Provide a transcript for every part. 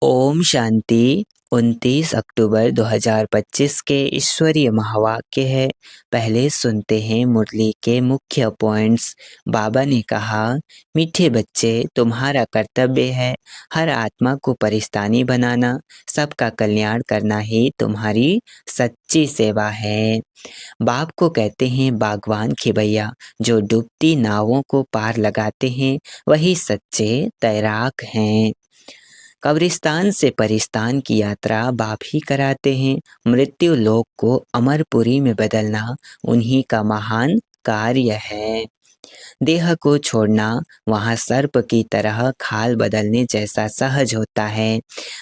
ओम शांति। 29 अक्टूबर 2025 के ईश्वरीय महावाक्य है। पहले सुनते हैं मुरली के मुख्य पॉइंट्स। बाबा ने कहा, मीठे बच्चे, तुम्हारा कर्तव्य है हर आत्मा को परिस्तानी बनाना, सबका कल्याण करना ही तुम्हारी सच्ची सेवा है। बाप को कहते हैं बागवान खिबैया, जो डूबती नावों को पार लगाते हैं वही सच्चे तैराक हैं। कब्रिस्तान से परिस्तान की यात्रा बाप ही कराते हैं। मृत्यु लोक को अमरपुरी में बदलना उन्हीं का महान कार्य है। देह को छोड़ना वहाँ सर्प की तरह खाल बदलने जैसा सहज होता है।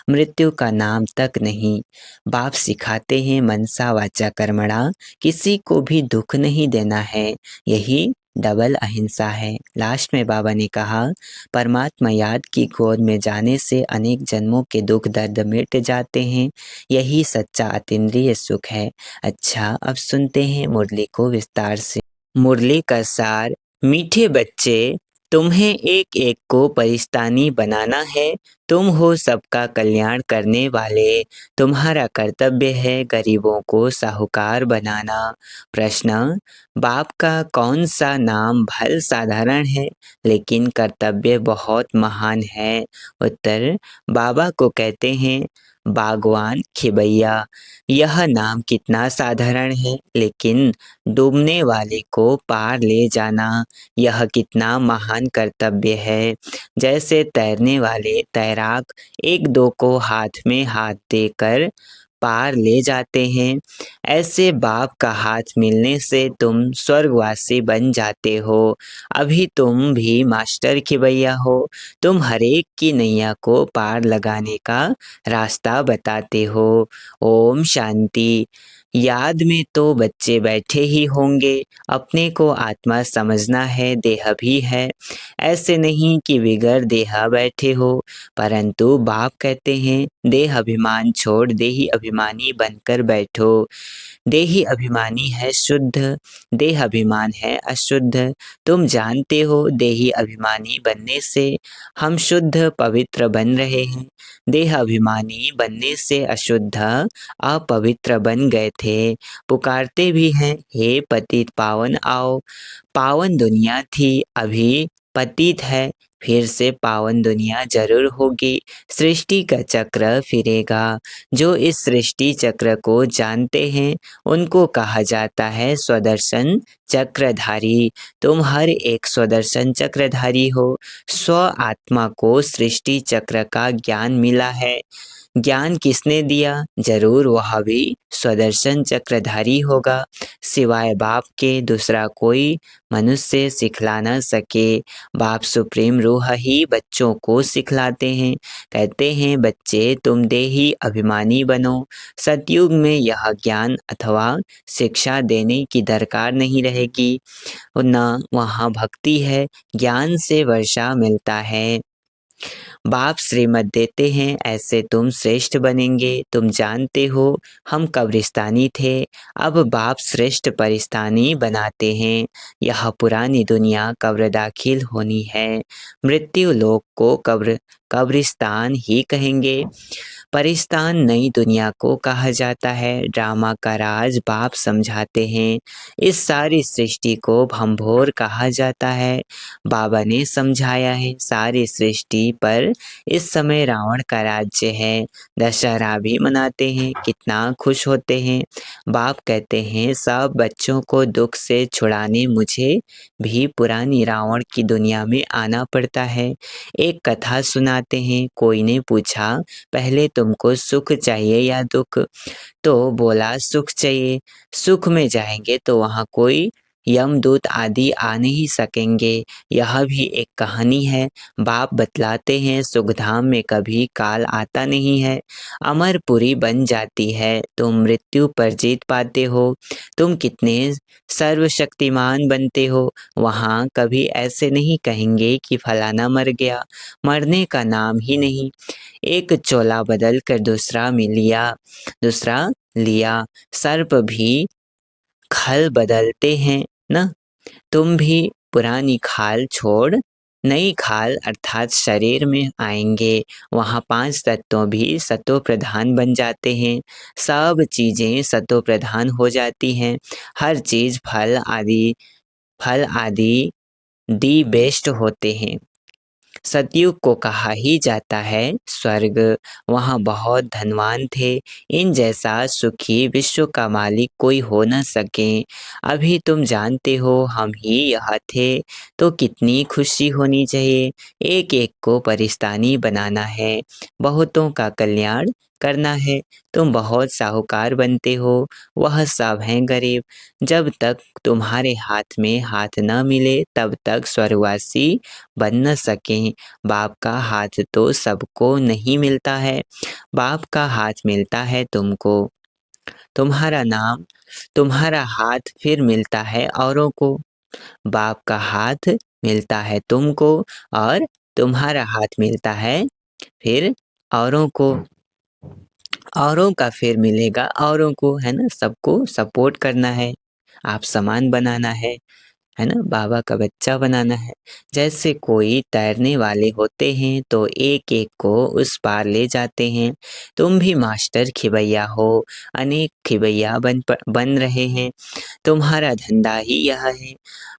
मृत्यु का नाम तक नहीं। बाप सिखाते हैं मनसा वाचा कर्मणा, किसी को भी दुख नहीं देना है। यही डबल अहिंसा है। लास्ट में बाबा ने कहा, परमात्मा याद की गोद में जाने से अनेक जन्मों के दुख दर्द मिट जाते हैं। यही सच्चा अतीन्द्रिय सुख है। अच्छा, अब सुनते हैं मुरली को विस्तार से। मुरली का सार। मीठे बच्चे, तुम्हें एक एक को परिस्तानी बनाना है। तुम हो सबका कल्याण करने वाले। तुम्हारा कर्तव्य है गरीबों को साहूकार बनाना। प्रश्न, बाप का कौन सा नाम भल साधारण है लेकिन कर्तव्य बहुत महान है। उत्तर, बाबा को कहते हैं बागवान खिबैया। यह नाम कितना साधारण है लेकिन डूबने वाले को पार ले जाना यह कितना महान कर्तव्य है। जैसे तैरने वाले तैराक एक दो को हाथ में हाथ देकर पार ले जाते हैं, ऐसे बाप का हाथ मिलने से तुम स्वर्गवासी बन जाते हो। अभी तुम भी मास्टर खिबैया हो। तुम हरेक की नैया को पार लगाने का रास्ता बताते हो। ओम शांति। याद में तो बच्चे बैठे ही होंगे। अपने को आत्मा समझना है, देह भी है। ऐसे नहीं कि बिगर देह बैठे हो, परंतु बाप कहते हैं देह अभिमान छोड़ देही अभिमानी बनकर बैठो। देही अभिमानी है शुद्ध, देह अभिमान है अशुद्ध। तुम जानते हो देही अभिमानी बनने से हम शुद्ध पवित्र बन रहे हैं। देह अभिमानी बनने से अशुद्ध अपवित्र बन गए थे। पुकारते भी हैं, हे पतित पावन आओ। पावन दुनिया थी, अभी पतित है, फिर से पावन दुनिया जरूर होगी। सृष्टि का चक्र फिरेगा। जो इस सृष्टि चक्र को जानते हैं उनको कहा जाता है स्वदर्शन चक्रधारी। तुम हर एक स्वदर्शन चक्रधारी हो। स्व आत्मा को सृष्टि चक्र का ज्ञान मिला है। ज्ञान किसने दिया? जरूर वह भी स्वदर्शन चक्रधारी होगा। सिवाय बाप के दूसरा कोई मनुष्य सिखला न सके। बाप सुप्रीम रूह ही बच्चों को सिखलाते हैं। कहते हैं बच्चे, तुम देही अभिमानी बनो। सतयुग में यह ज्ञान अथवा शिक्षा देने की दरकार नहीं रहेगी। न वहाँ भक्ति है, ज्ञान से वर्षा मिलता है। बाप श्रीमत देते हैं, ऐसे तुम श्रेष्ठ बनेंगे। तुम जानते हो हम कब्रिस्तानी थे, अब बाप श्रेष्ठ परिस्तानी बनाते हैं। यह पुरानी दुनिया कब्र दाखिल होनी है। मृत्यु लोक को कब्रिस्तान ही कहेंगे। परिस्तान नई दुनिया को कहा जाता है। ड्रामा का राज बाप समझाते हैं। इस सारी सृष्टि को भंभोर कहा जाता है। बाबा ने समझाया है सारी सृष्टि पर इस समय रावण का राज्य है। दशहरा भी मनाते हैं, कितना खुश होते हैं। बाप कहते हैं सब बच्चों को दुख से छुड़ाने मुझे भी पुरानी रावण की दुनिया में आना पड़ता है। एक कथा सुनाते हैं। कोई ने पूछा, पहले तुमको सुख चाहिए या दुख? तो बोला सुख चाहिए। सुख में जाएंगे तो वहाँ कोई यमदूत आदि आ नहीं सकेंगे। यह भी एक कहानी है। बाप बतलाते हैं सुखधाम में कभी काल आता नहीं है, अमरपुरी बन जाती है। तुम मृत्यु पर जीत पाते हो। तुम कितने सर्वशक्तिमान बनते हो। वहाँ कभी ऐसे नहीं कहेंगे कि फलाना मर गया। मरने का नाम ही नहीं। एक चोला बदल कर दूसरा लिया। सर्प भी खल बदलते हैं न। तुम भी पुरानी खाल छोड़ नई खाल अर्थात शरीर में आएंगे, वहाँ 5 तत्व भी सतो प्रधान बन जाते हैं। सब चीज़ें सतो प्रधान हो जाती हैं। हर चीज़ फल आदि दी बेस्ट होते हैं। सतयुग को कहा ही जाता है स्वर्ग। वहाँ बहुत धनवान थे। इन जैसा सुखी विश्व का मालिक कोई हो न सके। अभी तुम जानते हो हम ही यहाँ थे, तो कितनी खुशी होनी चाहिए। एक एक को परिस्तानी बनाना है, बहुतों का कल्याण करना है। तुम बहुत साहूकार बनते हो, वह सब हैं गरीब। जब तक तुम्हारे हाथ में हाथ न मिले तब तक स्वर्गवासी बन न सकें। बाप का हाथ तो सबको नहीं मिलता है, बाप का हाथ मिलता है तुमको। तुम्हारा नाम, तुम्हारा हाथ फिर मिलता है औरों को। बाप का हाथ मिलता है तुमको और तुम्हारा हाथ मिलता है फिर औरों को। औरों का फिर मिलेगा औरों को, है ना। सबको सपोर्ट करना है, आप समान बनाना है ना, बाबा का बच्चा बनाना है। जैसे कोई तैरने वाले होते हैं तो एक एक को उस पार ले जाते हैं। तुम भी मास्टर खिवैया हो, अनेक खिवैया बन रहे हैं। तुम्हारा धंधा ही यह है,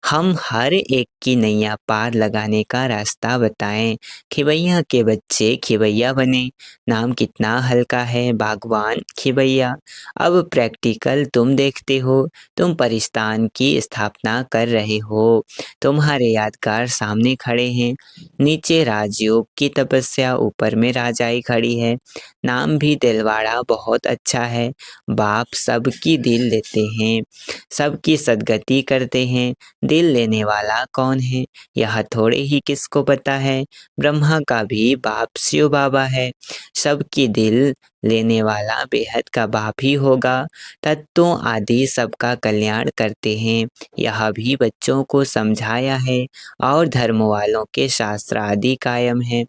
हम हर एक की नैया पार लगाने का रास्ता बताएं। खिवैया के बच्चे खिवैया बने। नाम कितना हल्का है, बागवान खिवैया। अब प्रैक्टिकल तुम देखते हो। तुम परिस्तान की स्थापना कर रहे हो। तुम्हारे यादगार सामने खड़े हैं। नीचे राजयोग की तपस्या, ऊपर में राजाई खड़ी है। नाम भी दिलवाड़ा बहुत अच्छा है। बाप सबकी दिल लेते हैं, सबकी सदगति करते हैं। दिल लेने वाला कौन है, यह थोड़े ही किसको पता है। ब्रह्मा का भी बाप शिव बाबा है। सबकी दिल लेने वाला बेहद का बाप ही होगा। तत्वों आदि सबका कल्याण करते हैं, यह भी बच्चों को समझाया है। और धर्म वालों के शास्त्र आदि कायम है।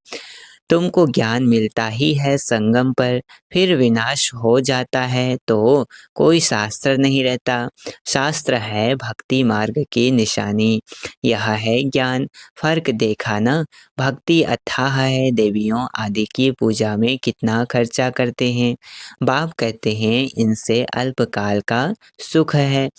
तुमको ज्ञान मिलता ही है संगम पर, फिर विनाश हो जाता है तो कोई शास्त्र नहीं रहता। शास्त्र है भक्ति मार्ग की निशानी, यह है ज्ञान। फर्क देखा ना, भक्ति अथाह है। देवियों आदि की पूजा में कितना खर्चा करते हैं। बाप कहते हैं इनसे अल्पकाल का सुख है।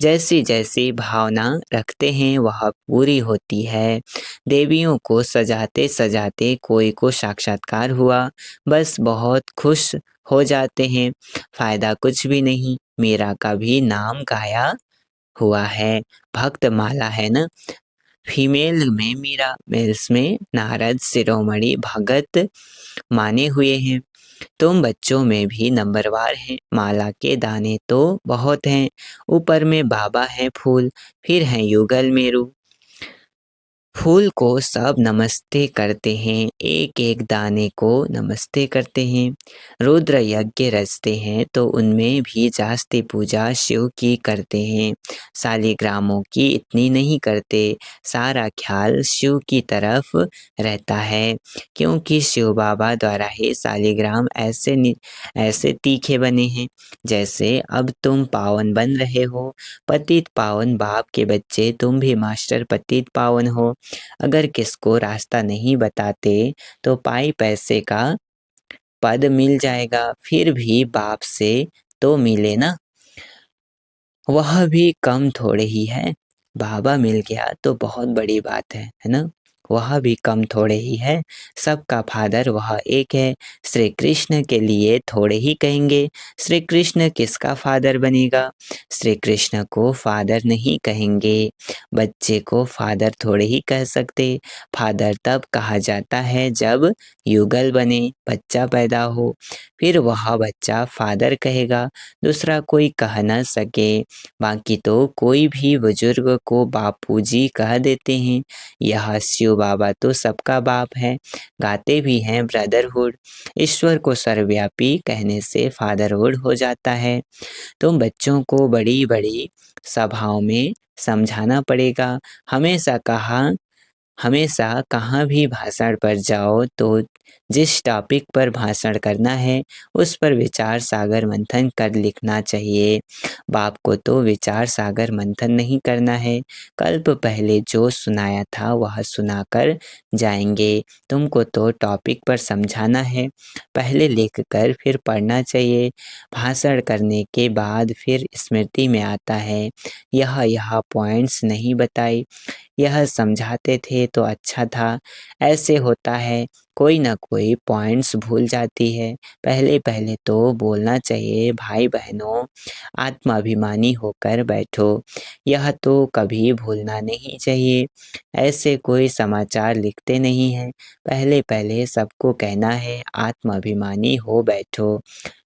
जैसी जैसी भावना रखते हैं वह पूरी होती है। देवियों को सजाते सजाते कोई को साक्षात्कार हुआ, बस बहुत खुश हो जाते हैं। फायदा कुछ भी नहीं। मीरा का भी नाम गाया हुआ है। भक्त माला है ना, फीमेल में मीरा, मेल्स में नारद शिरोमणि भगत माने हुए हैं। तुम बच्चों में भी नंबरवार हैं। माला के दाने तो बहुत हैं। ऊपर में बाबा है फूल, फिर है युगल मेरू। फूल को सब नमस्ते करते हैं, एक एक दाने को नमस्ते करते हैं। रुद्र यज्ञ रचते हैं तो उनमें भी जास्ती पूजा शिव की करते हैं। शालिग्रामों की इतनी नहीं करते। सारा ख्याल शिव की तरफ रहता है, क्योंकि शिव बाबा द्वारा ही शालिग्राम ऐसे तीखे बने हैं। जैसे अब तुम पावन बन रहे हो, पतित पावन बाप के बच्चे, तुम भी मास्टर पतित पावन हो। अगर किसको रास्ता नहीं बताते तो पाई पैसे का पद मिल जाएगा, फिर भी बाप से तो मिले ना, वह भी कम थोड़े ही है। बाबा मिल गया तो बहुत बड़ी बात है ना। वह भी कम थोड़े ही है। सबका फादर वह एक है। श्री कृष्ण के लिए थोड़े ही कहेंगे। श्री कृष्ण किसका फादर बनेगा, श्री कृष्ण को फादर नहीं कहेंगे। बच्चे को फादर थोड़े ही कह सकते। फादर तब कहा जाता है जब युगल बने, बच्चा पैदा हो, फिर वह बच्चा फादर कहेगा, दूसरा कोई कह न सके। बाकी तो कोई भी बुजुर्ग को बापूजी कह देते हैं। यह शिव बाबा तो सबका बाप है। गाते भी हैं ब्रदरहुड। ईश्वर को सर्वव्यापी कहने से फादरहुड हो जाता है। तो बच्चों को बड़ी बड़ी सभाओं में समझाना पड़ेगा। हमेशा कहाँ भी भाषण पर जाओ तो जिस टॉपिक पर भाषण करना है उस पर विचार सागर मंथन कर लिखना चाहिए। बाप को तो विचार सागर मंथन नहीं करना है, कल्प पहले जो सुनाया था वह सुनाकर जाएंगे। तुमको तो टॉपिक पर समझाना है, पहले लिख कर फिर पढ़ना चाहिए। भाषण करने के बाद फिर स्मृति में आता है, यह पॉइंट्स नहीं बताई, यह समझाते थे तो अच्छा था। ऐसे होता है, कोई ना कोई पॉइंट्स भूल जाती है। पहले पहले तो बोलना चाहिए, भाई बहनों आत्माभिमानी होकर बैठो, यह तो कभी भूलना नहीं चाहिए। ऐसे कोई समाचार लिखते नहीं हैं, पहले पहले सबको कहना है आत्माभिमानी हो बैठो।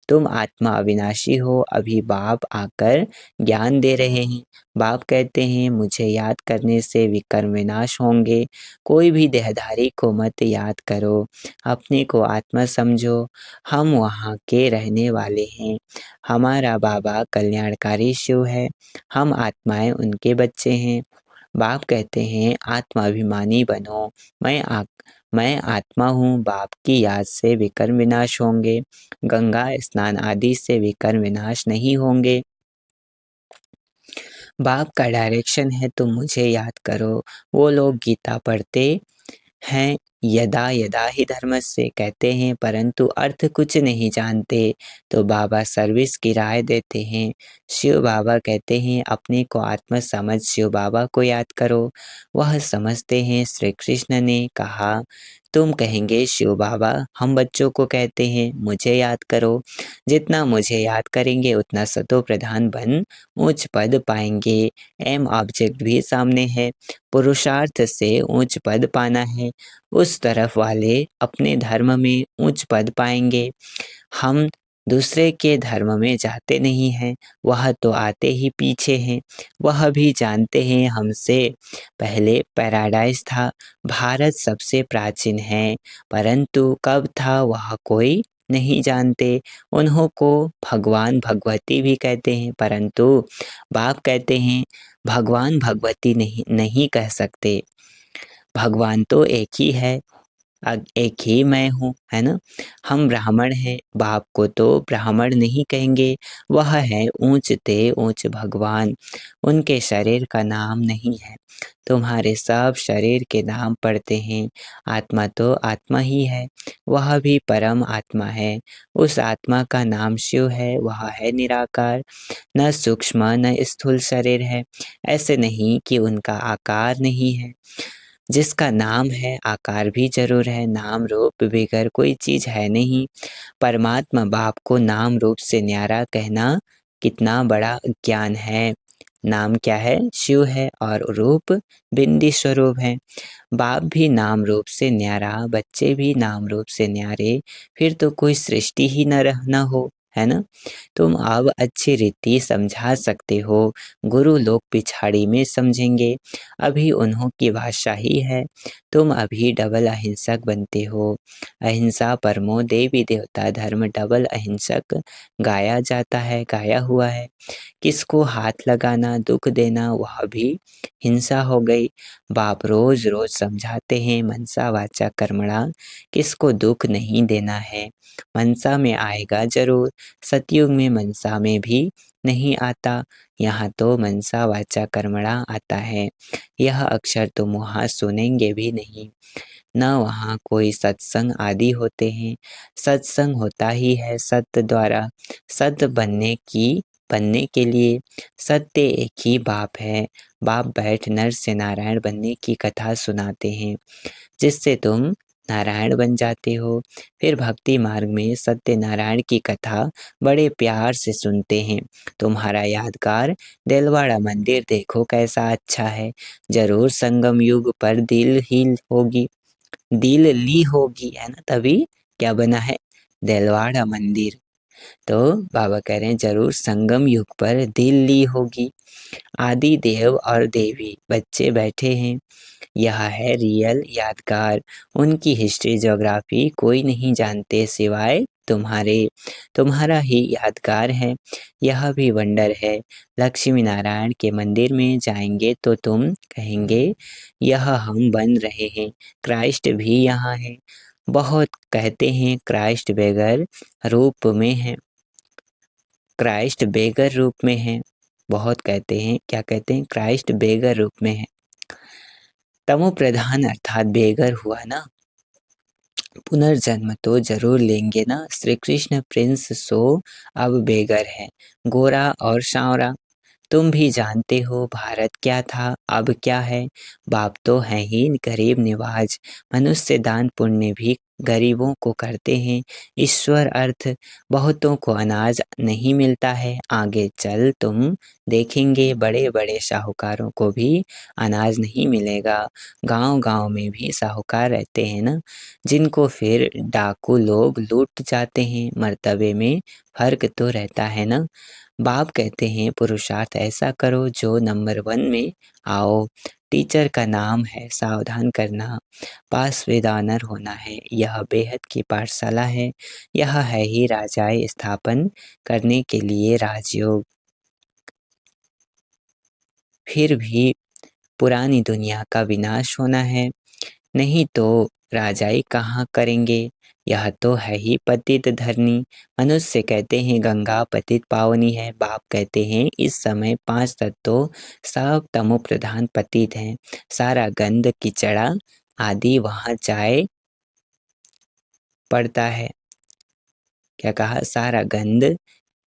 तुम आत्मा अविनाशी हो, अभी बाप आकर ज्ञान दे रहे हैं। बाप कहते हैं मुझे याद करने से विकर्म विनाश होंगे। कोई भी देहधारी को मत याद करो, अपने को आत्मा समझो। हम वहाँ के रहने वाले हैं, हमारा बाबा कल्याणकारी शिव है, हम आत्माएं उनके बच्चे हैं। बाप कहते हैं आत्माभिमानी बनो, मैं आत्मा हूँ। बाप की याद से विकर्म विनाश होंगे, गंगा स्नान आदि से विकर्म विनाश नहीं होंगे। बाप का डायरेक्शन है तुम मुझे याद करो। वो लोग गीता पढ़ते हैं, यदा यदा ही धर्मस्य कहते हैं, परंतु अर्थ कुछ नहीं जानते। तो बाबा सर्विस की राय देते हैं। शिव बाबा कहते हैं अपने को आत्मा समझ शिव बाबा को याद करो, वह समझते हैं। श्री कृष्ण ने कहा, तुम कहेंगे शिव बाबा हम बच्चों को कहते हैं मुझे याद करो, जितना मुझे याद करेंगे उतना सतो प्रधान बन उच्च पद पाएंगे। एम ऑब्जेक्ट भी सामने है, पुरुषार्थ से उच्च पद पाना है, उस तरफ वाले अपने धर्म में उच्च पद पाएंगे। हम दूसरे के धर्म में जाते नहीं हैं, वह तो आते ही पीछे हैं। वह भी जानते हैं हमसे पहले पैराडाइज था, भारत सबसे प्राचीन है, परंतु कब था वह कोई नहीं जानते। उन्हों को भगवान भगवती भी कहते हैं, परंतु बाप कहते हैं भगवान भगवती नहीं कह सकते, भगवान तो एक ही है, एक ही मैं हूँ, है ना। हम ब्राह्मण हैं, बाप को तो ब्राह्मण नहीं कहेंगे, वह है ऊंचते ऊंच भगवान, उनके शरीर का नाम नहीं है। तुम्हारे सब शरीर के नाम पढ़ते हैं, आत्मा तो आत्मा ही है, वह भी परम आत्मा है। उस आत्मा का नाम शिव है, वह है निराकार, न सूक्ष्म न स्थूल शरीर है। ऐसे नहीं कि उनका आकार नहीं है, जिसका नाम है आकार भी जरूर है। नाम रूप बगैर कोई चीज है नहीं। परमात्मा बाप को नाम रूप से न्यारा कहना कितना बड़ा ज्ञान है। नाम क्या है? शिव है, और रूप बिंदी स्वरूप है। बाप भी नाम रूप से न्यारा, बच्चे भी नाम रूप से न्यारे, फिर तो कोई सृष्टि ही न रहना हो, है ना। तुम अब अच्छी रीति समझा सकते हो, गुरु लोग पिछाड़ी में समझेंगे, अभी उन्हों की भाषा ही है। तुम अभी डबल अहिंसक बनते हो, अहिंसा परमो देवी देवता धर्म डबल अहिंसक गाया जाता है, गाया हुआ है। किसको हाथ लगाना दुख देना वह भी हिंसा हो गई। बाप रोज रोज समझाते हैं मनसा वाचा कर्मणा, किसको दुख नहीं देना है। मनसा में आएगा जरूर, सतयुग में मनसा में भी नहीं आता, यहाँ तो मनसा वाचा कर्मणा आता है। यह अक्षर तुम वहाँ सुनेंगे भी नहीं, न वहाँ कोई सत्संग आदि होते हैं। सत्संग होता ही है सत्य द्वारा, सत्य बनने के लिए। सत्य एक ही बाप है। बाप बैठ नर से नारायण बनने की कथा सुनाते हैं, जिससे तुम नारायण बन जाते हो। फिर भक्ति मार्ग में सत्यनारायण की कथा बड़े प्यार से सुनते हैं। तुम्हारा यादगार दिलवाड़ा मंदिर देखो कैसा अच्छा है। जरूर संगम युग पर दिल ली होगी, है ना, तभी क्या बना है दिलवाड़ा मंदिर। तो बाबा कह रहे हैं जरूर संगम युग पर दिल ली होगी। आदि देव और देवी बच्चे बैठे हैं, यह है रियल यादगार। उनकी हिस्ट्री ज्योग्राफी कोई नहीं जानते सिवाय तुम्हारा ही यादगार है। यह भी वंडर है। लक्ष्मी नारायण के मंदिर में जाएंगे तो तुम कहेंगे यह हम बन रहे हैं, क्राइस्ट भी यहाँ है। बहुत कहते हैं क्राइस्ट बेगर रूप में है, क्राइस्ट बेगर रूप में है। बहुत कहते हैं, क्या कहते हैं? क्राइस्ट बेगर रूप में है। तमो प्रधान अर्थात बेगर हुआ ना, पुनर्जन्म तो जरूर लेंगे ना। श्री कृष्ण प्रिंस सो अब बेगर है, गोरा और सांवरा। तुम भी जानते हो भारत क्या था, अब क्या है। बाप तो है ही गरीब निवाज, मनुष्य दान पुण्य भी गरीबों को करते हैं। ईश्वर अर्थ बहुतों को अनाज नहीं मिलता है। आगे चल तुम देखेंगे बड़े बड़े साहूकारों को भी अनाज नहीं मिलेगा। गांव गांव में भी साहूकार रहते हैं ना, जिनको फिर डाकू लोग लूट जाते हैं। मर्तबे में फर्क तो रहता है ना। बाप कहते हैं पुरुषार्थ ऐसा करो जो नंबर 1 में आओ। टीचर का नाम है सावधान करना, पास विद ऑनर होना है। यह बेहद की पाठशाला है, यह है ही राजाए स्थापन करने के लिए राजयोग। फिर भी पुरानी दुनिया का विनाश होना है, नहीं तो राजाई कहाँ करेंगे। यह तो है ही पतित धरनी। मनुष्य कहते हैं गंगा पतित पावनी है, बाप कहते हैं इस समय 5 तत्वों सब तमो प्रधान पतित हैं। सारा गंद कीचड़ा आदि वहाँ जाए पड़ता है। क्या कहा? सारा गंद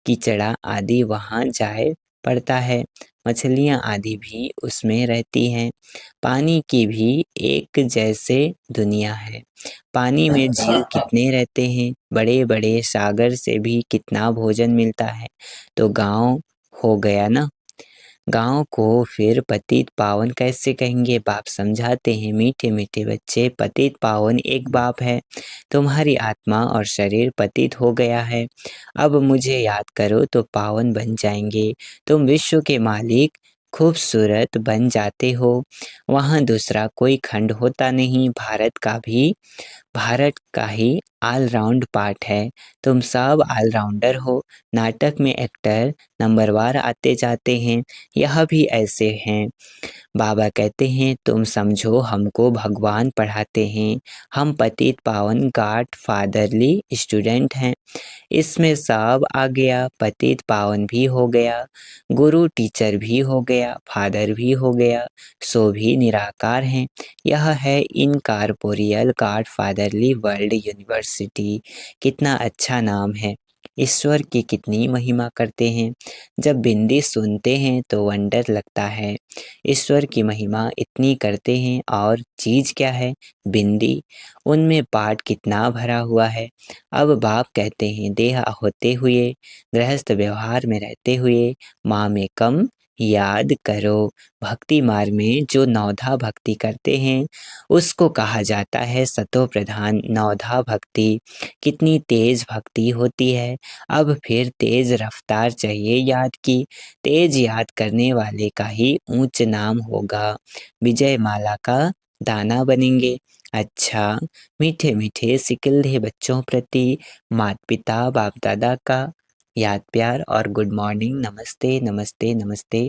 कीचड़ा आदि वहाँ जाए पड़ता है। मछलियाँ आदि भी उसमें रहती हैं। पानी की भी एक जैसे दुनिया है। पानी में जीव कितने रहते हैं, बड़े बड़े सागर से भी कितना भोजन मिलता है। तो गांव हो गया ना। गांव को फिर पतित पावन कैसे कहेंगे? बाप समझाते हैं मीठे मीठे बच्चे, पतित पावन एक बाप है। तुम्हारी आत्मा और शरीर पतित हो गया है, अब मुझे याद करो तो पावन बन जाएंगे। तुम विश्व के मालिक खूबसूरत बन जाते हो। वहाँ दूसरा कोई खंड होता नहीं। भारत का ही ऑलराउंड पार्ट है। तुम सब ऑलराउंडर हो। नाटक में एक्टर नंबरवार आते जाते हैं, यह भी ऐसे हैं। बाबा कहते हैं तुम समझो हमको भगवान पढ़ाते हैं। हम पतित पावन गॉड फादरली स्टूडेंट हैं। इसमें सब आ गया, पतित पावन भी हो गया, गुरु टीचर भी हो गया, फादर भी हो गया, सो भी निराकार हैं। यह है incorporeal God fatherly world university. कितना अच्छा नाम है। ईश्वर की कितनी महिमा करते हैं। जब बिंदी सुनते हैं तो वंडर लगता है। ईश्वर की महिमा इतनी करते हैं और चीज क्या है? बिंदी। उनमें पाठ कितना भरा हुआ है। अब बाप कहते हैं देह होते हुए, गृहस्थ व्यवहार में रहते हुए माँ में कम याद करो। भक्ति मार्ग में जो नवधा भक्ति करते हैं उसको कहा जाता है सतो प्रधान नवधा भक्ति। कितनी तेज भक्ति होती है। अब फिर तेज रफ्तार चाहिए याद की। तेज याद करने वाले का ही ऊंच नाम होगा, विजय माला का दाना बनेंगे। अच्छा, मीठे मीठे सिकिल्धे बच्चों प्रति माता पिता बाप दादा का याद प्यार और गुड मॉर्निंग, नमस्ते नमस्ते नमस्ते।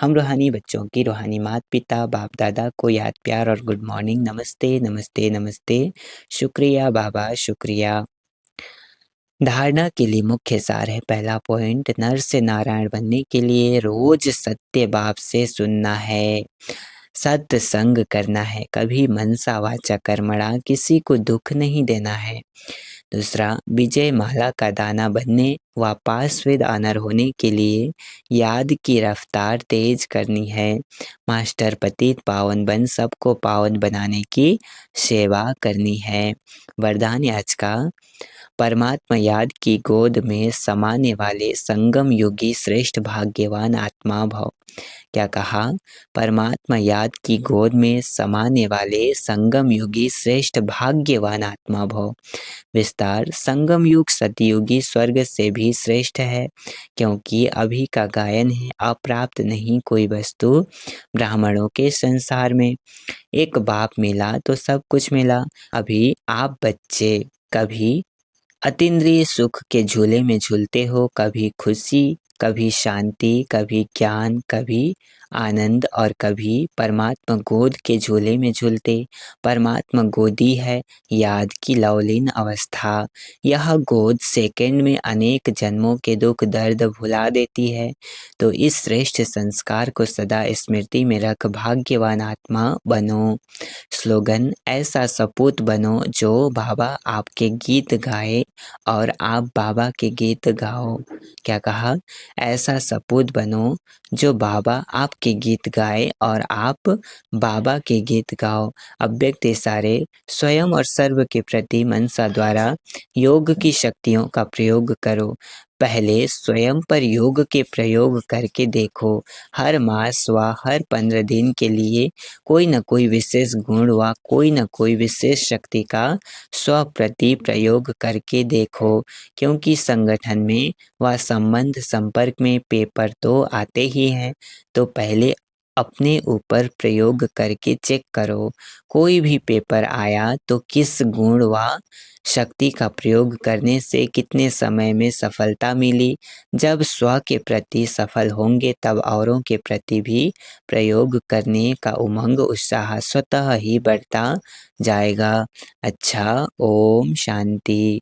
हम रूहानी बच्चों की रूहानी माता पिता बाप दादा को याद प्यार और गुड मॉर्निंग, नमस्ते नमस्ते नमस्ते। शुक्रिया बाबा, शुक्रिया। धारणा के लिए मुख्य सार है। पहला पॉइंट, नर से नारायण बनने के लिए रोज सत्य बाप से सुनना है, सत्संग करना है, कभी मनसा वाचा कर्मणा किसी को दुख नहीं देना है। दूसरा, विजय माला का दाना बनने व पास विद ऑनर होने के लिए याद की रफ्तार तेज करनी है। मास्टर पतित पावन बन सबको पावन बनाने की सेवा करनी है। वरदान आज का, परमात्मा याद की गोद में समाने वाले संगम योगी श्रेष्ठ भाग्यवान आत्मा भव। क्या कहा? परमात्मा याद की गोद में समाने वाले संगम युगी श्रेष्ठ भाग्यवान आत्मा भव। विस्तार, संगम युग सतयुगी स्वर्ग से भी श्रेष्ठ है, क्योंकि अभी का गायन है अप्राप्त नहीं कोई वस्तु ब्राह्मणों के संसार में। एक बाप मिला तो सब कुछ मिला। अभी आप बच्चे कभी अतीन्द्रिय सुख के झूले में झूलते हो, कभी खुशी, कभी शांति, कभी ज्ञान, कभी आनंद और कभी परमात्मा गोद के झूले में झूलते। परमात्मा गोदी है याद की लवलीन अवस्था। यह गोद सेकंड में अनेक जन्मों के दुख दर्द भुला देती है। तो इस श्रेष्ठ संस्कार को सदा स्मृति में रख भाग्यवान आत्मा बनो। स्लोगन, ऐसा सपूत बनो जो बाबा आपके गीत गाए और आप बाबा के गीत गाओ। क्या कहा? ऐसा सपूत बनो जो बाबा आपके गीत गाए और आप बाबा के गीत गाओ। अव्यक्त इशारे स्वयं और सर्व के प्रति मनसा द्वारा योग की शक्तियों का प्रयोग करो। पहले स्वयं पर योग के प्रयोग करके देखो। हर मास व हर 15 दिन के लिए कोई न कोई विशेष गुण व कोई न कोई विशेष शक्ति का स्व प्रति प्रयोग करके देखो, क्योंकि संगठन में व संबंध संपर्क में पेपर तो आते ही हैं। तो पहले अपने ऊपर प्रयोग करके चेक करो। कोई भी पेपर आया तो किस गुण व शक्ति का प्रयोग करने से कितने समय में सफलता मिली। जब स्व के प्रति सफल होंगे तब औरों के प्रति भी प्रयोग करने का उमंग उत्साह स्वतः ही बढ़ता जाएगा। अच्छा, ओम शांति।